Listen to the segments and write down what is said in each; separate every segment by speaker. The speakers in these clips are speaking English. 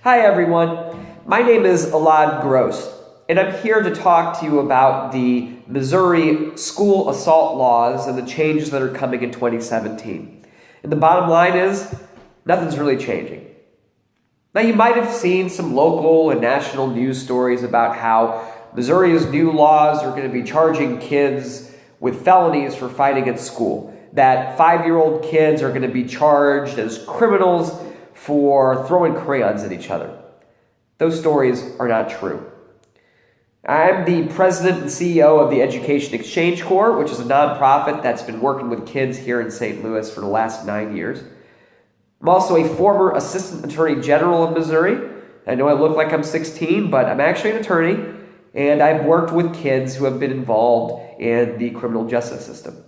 Speaker 1: Hi everyone, my name is Elad Gross, and I'm here to talk to you about the Missouri school assault laws and the changes that are coming in 2017. And the bottom line is, nothing's really changing. Now you might have seen some local and national news stories about how Missouri's new laws are going to be charging kids with felonies for fighting at school. That 5-year-old kids are going to be charged as criminals for throwing crayons at each other. Those stories are not true. I'm the president and CEO of the Education Exchange Corps, which is a nonprofit that's been working with kids here in St. Louis for the last 9 years. I'm also a former Assistant Attorney General of Missouri. I know I look like I'm 16, but I'm actually an attorney, and I've worked with kids who have been involved in the criminal justice system.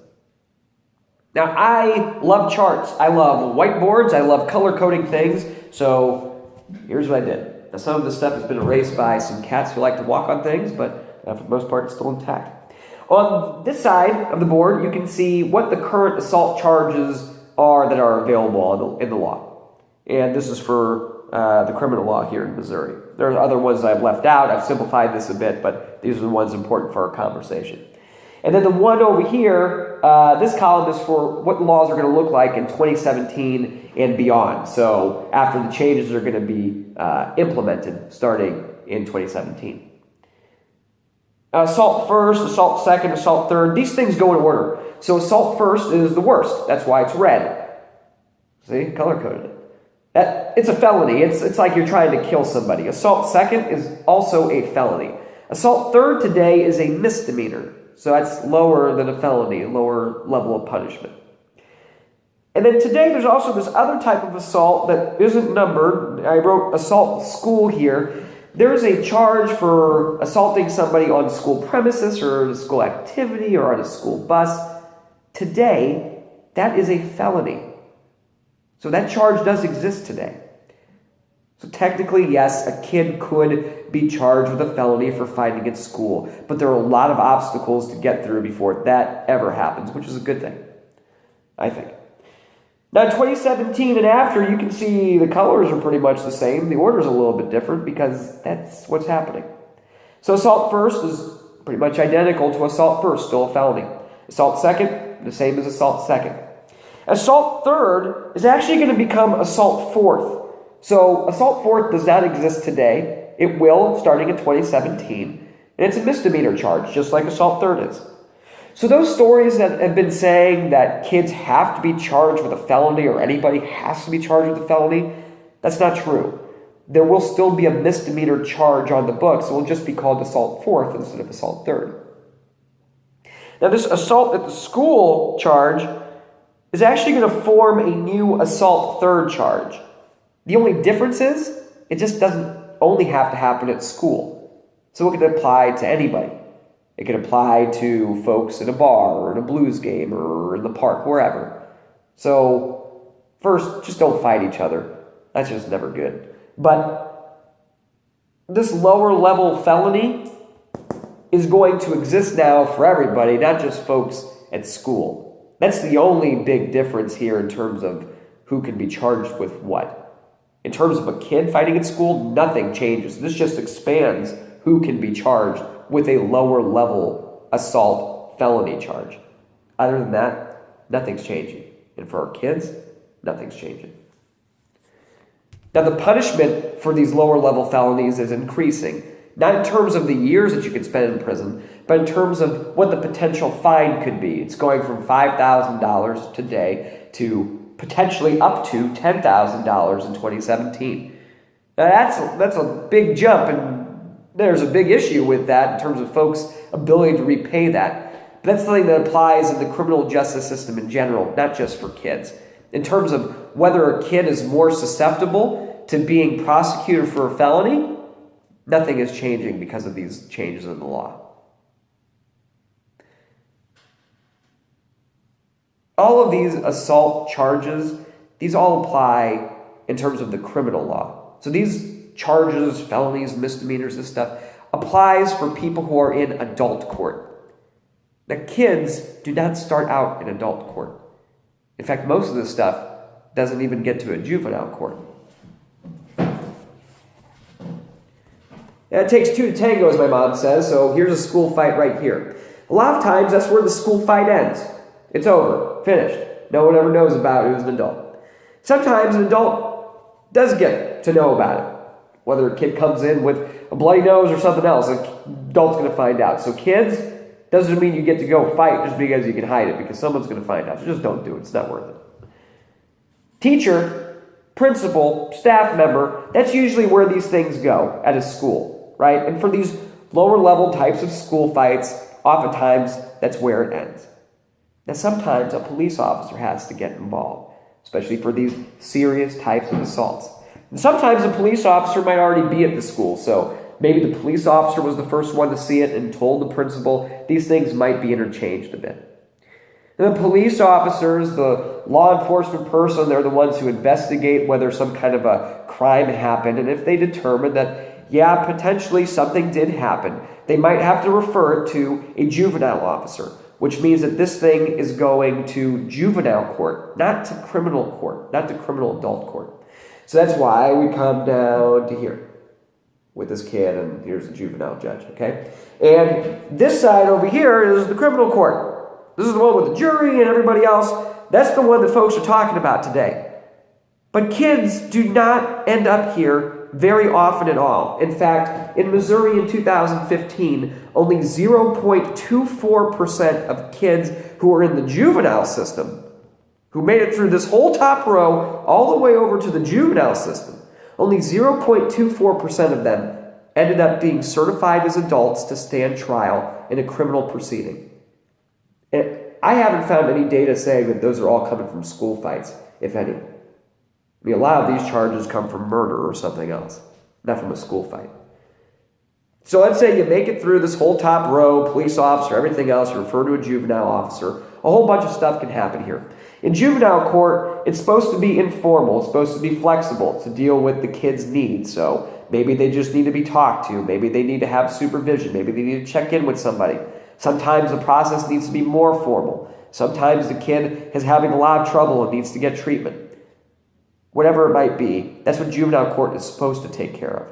Speaker 1: Now, I love charts. I love whiteboards. I love color-coding things. So here's what I did. Now, some of this stuff has been erased by some cats who like to walk on things, but for the most part, it's still intact. On this side of the board, you can see what the current assault charges are that are available in the law. And this is for the criminal law here in Missouri. There are other ones I've left out. I've simplified this a bit, but these are the ones important for our conversation. And then the one over here, this column is for what the laws are going to look like in 2017 and beyond. So after the changes are going to be implemented starting in 2017. Assault first, assault second, assault third. These things go in order. So assault first is the worst. That's why it's red. See, color-coded it. It's a felony. It's like you're trying to kill somebody. Assault second is also a felony. Assault third today is a misdemeanor. So that's lower than a felony, a lower level of punishment. And then today there's also this other type of assault that isn't numbered. I wrote assault school here. There is a charge for assaulting somebody on school premises or a school activity or on a school bus. Today, that is a felony. So that charge does exist today. So technically, yes, a kid could be charged with a felony for fighting at school, but there are a lot of obstacles to get through before that ever happens, which is a good thing, I think. Now, in 2017 and after, you can see the colors are pretty much the same. The order is a little bit different because that's what's happening. So assault first is pretty much identical to assault first, still a felony. Assault second, the same as assault second. Assault third is actually going to become assault fourth. So assault fourth does not exist today. It will starting in 2017. And it's a misdemeanor charge, just like assault third is. So those stories that have been saying that kids have to be charged with a felony or anybody has to be charged with a felony, that's not true. There will still be a misdemeanor charge on the books. It will just be called assault fourth instead of assault third. Now this assault at the school charge is actually going to form a new assault third charge. The only difference is it just doesn't only have to happen at school. So it can apply to anybody. It can apply to folks in a bar or in a blues game or in the park, wherever. So first, just don't fight each other. That's just never good. But this lower level felony is going to exist now for everybody, not just folks at school. That's the only big difference here in terms of who can be charged with what. In terms of a kid fighting at school, nothing changes. This just expands who can be charged with a lower level assault felony charge. Other than that, nothing's changing. And for our kids, nothing's changing. Now, the punishment for these lower level felonies is increasing. Not in terms of the years that you could spend in prison, but in terms of what the potential fine could be. It's going from $5,000 today to potentially up to $10,000 in 2017. Now that's a big jump, and there's a big issue with that in terms of folks' ability to repay that. But that's something that applies in the criminal justice system in general, not just for kids. In terms of whether a kid is more susceptible to being prosecuted for a felony, nothing is changing because of these changes in the law. All of these assault charges, these all apply in terms of the criminal law. So these charges, felonies, misdemeanors, this stuff applies for people who are in adult court. Now, kids do not start out in adult court. In fact, most of this stuff doesn't even get to a juvenile court. And it takes two to tango, as my mom says, so here's a school fight right here. A lot of times, that's where the school fight ends. It's over. Finished. No one ever knows about it who's an adult. Sometimes an adult does get to know about it. Whether a kid comes in with a bloody nose or something else, an adult's going to find out. So kids, doesn't mean you get to go fight just because you can hide it, because someone's going to find out. So just don't do it. It's not worth it. Teacher, principal, staff member, that's usually where these things go at a school, right? And for these lower level types of school fights, oftentimes that's where it ends. Now sometimes a police officer has to get involved, especially for these serious types of assaults. And sometimes a police officer might already be at the school, so maybe the police officer was the first one to see it and told the principal. These things might be interchanged a bit. And the police officers, the law enforcement person, they're the ones who investigate whether some kind of a crime happened. And if they determine that, yeah, potentially something did happen, they might have to refer it to a juvenile officer, which means that this thing is going to juvenile court, not to criminal court, not to criminal adult court. So that's why we come down to here with this kid, and here's the juvenile judge, okay? And this side over here is the criminal court. This is the one with the jury and everybody else. That's the one that folks are talking about today. But kids do not end up here very often at all. In fact, in Missouri in 2015, only 0.24% of kids who are in the juvenile system, who made it through this whole top row all the way over to the juvenile system, only 0.24% of them ended up being certified as adults to stand trial in a criminal proceeding. And I haven't found any data saying that those are all coming from school fights, if any. I mean, a lot of these charges come from murder or something else, not from a school fight. So let's say you make it through this whole top row, police officer, everything else, you refer to a juvenile officer. A whole bunch of stuff can happen here. In juvenile court, it's supposed to be informal. It's supposed to be flexible to deal with the kid's needs. So maybe they just need to be talked to. Maybe they need to have supervision. Maybe they need to check in with somebody. Sometimes the process needs to be more formal. Sometimes the kid is having a lot of trouble and needs to get treatment. Whatever it might be, that's what juvenile court is supposed to take care of.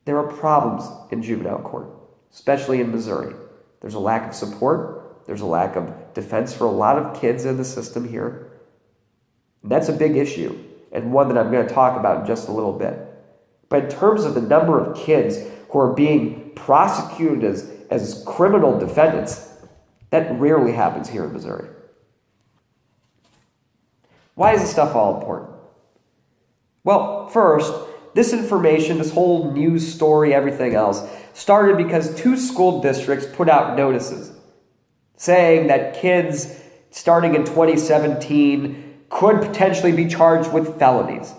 Speaker 1: There are problems in juvenile court, especially in Missouri. There's a lack of support. There's a lack of defense for a lot of kids in the system here. And that's a big issue, and one that I'm going to talk about in just a little bit. But in terms of the number of kids who are being prosecuted as criminal defendants, that rarely happens here in Missouri. Why is this stuff all important? Well, first, this information, this whole news story, everything else, started because 2 school districts put out notices saying that kids starting in 2017 could potentially be charged with felonies,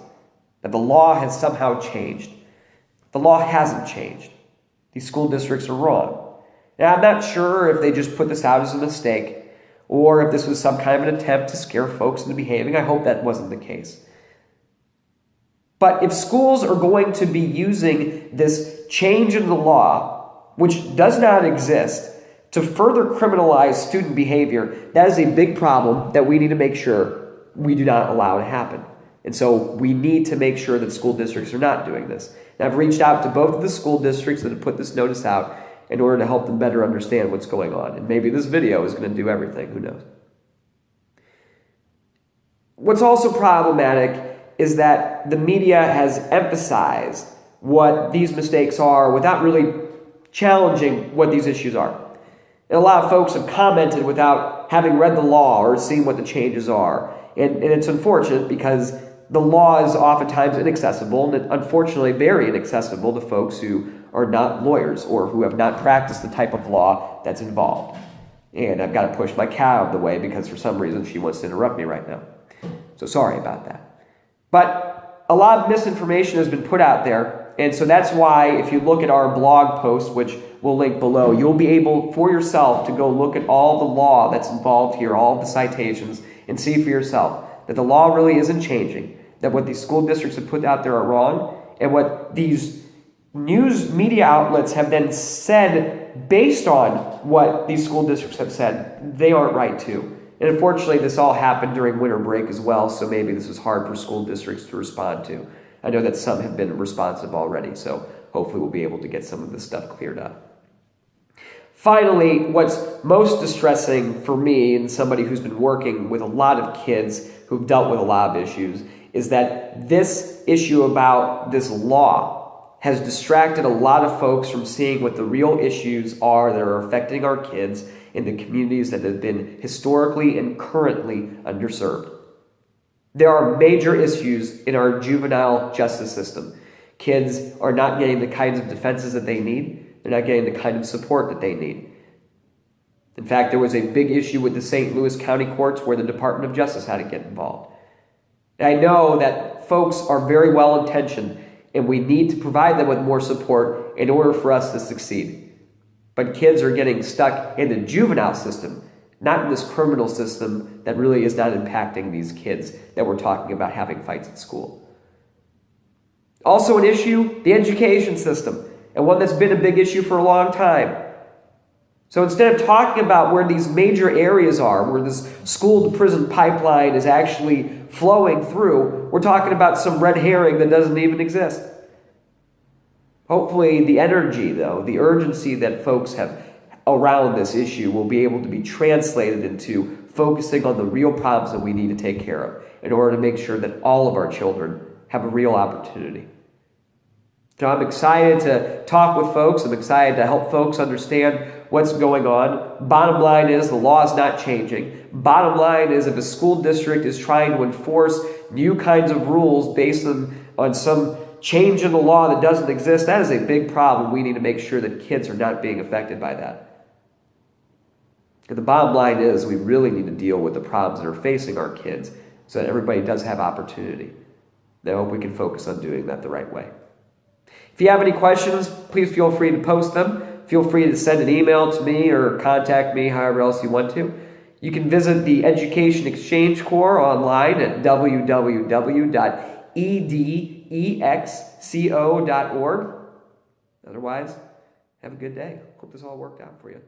Speaker 1: that the law has somehow changed. The law hasn't changed. These school districts are wrong. Now, I'm not sure if they just put this out as a mistake or if this was some kind of an attempt to scare folks into behaving. I hope that wasn't the case. But if schools are going to be using this change in the law, which does not exist, to further criminalize student behavior, that is a big problem that we need to make sure we do not allow to happen. And so we need to make sure that school districts are not doing this. And I've reached out to both of the school districts that have put this notice out in order to help them better understand what's going on. And maybe this video is going to do everything. Who knows? What's also problematic is that the media has emphasized what these mistakes are without really challenging what these issues are. And a lot of folks have commented without having read the law or seen what the changes are. And it's unfortunate because the law is oftentimes inaccessible, and unfortunately very inaccessible to folks who are not lawyers or who have not practiced the type of law that's involved. And I've got to push my cat out of the way because for some reason she wants to interrupt me right now. So sorry about that. But a lot of misinformation has been put out there, and so that's why if you look at our blog post, which we'll link below, you'll be able for yourself to go look at all the law that's involved here, all of the citations, and see for yourself that the law really isn't changing, that what these school districts have put out there are wrong, and what these news media outlets have then said based on what these school districts have said, they aren't right too. And unfortunately, this all happened during winter break as well, so maybe this was hard for school districts to respond to. I know that some have been responsive already, so hopefully we'll be able to get some of this stuff cleared up. Finally, what's most distressing for me and somebody who's been working with a lot of kids who've dealt with a lot of issues is that this issue about this law has distracted a lot of folks from seeing what the real issues are that are affecting our kids in the communities that have been historically and currently underserved. There are major issues in our juvenile justice system. Kids are not getting the kinds of defenses that they need. They're not getting the kind of support that they need. In fact, there was a big issue with the St. Louis County courts where the Department of Justice had to get involved. And I know that folks are very well intentioned and we need to provide them with more support in order for us to succeed. But kids are getting stuck in the juvenile system, not in this criminal system that really is not impacting these kids that we're talking about having fights at school. Also an issue, the education system, and one that's been a big issue for a long time. So instead of talking about where these major areas are, where this school-to-prison pipeline is actually flowing through, we're talking about some red herring that doesn't even exist. Hopefully the energy, though, the urgency that folks have around this issue will be able to be translated into focusing on the real problems that we need to take care of in order to make sure that all of our children have a real opportunity. So I'm excited to talk with folks. I'm excited to help folks understand what's going on. Bottom line is the law is not changing. Bottom line is if a school district is trying to enforce new kinds of rules based on some change in the law that doesn't exist, that is a big problem. We need to make sure that kids are not being affected by that. And the bottom line is we really need to deal with the problems that are facing our kids so that everybody does have opportunity. And I hope we can focus on doing that the right way. If you have any questions, please feel free to post them. Feel free to send an email to me or contact me however else you want to. You can visit the Education Exchange Corps online at www.edexco.org. Otherwise, have a good day. Hope this all worked out for you.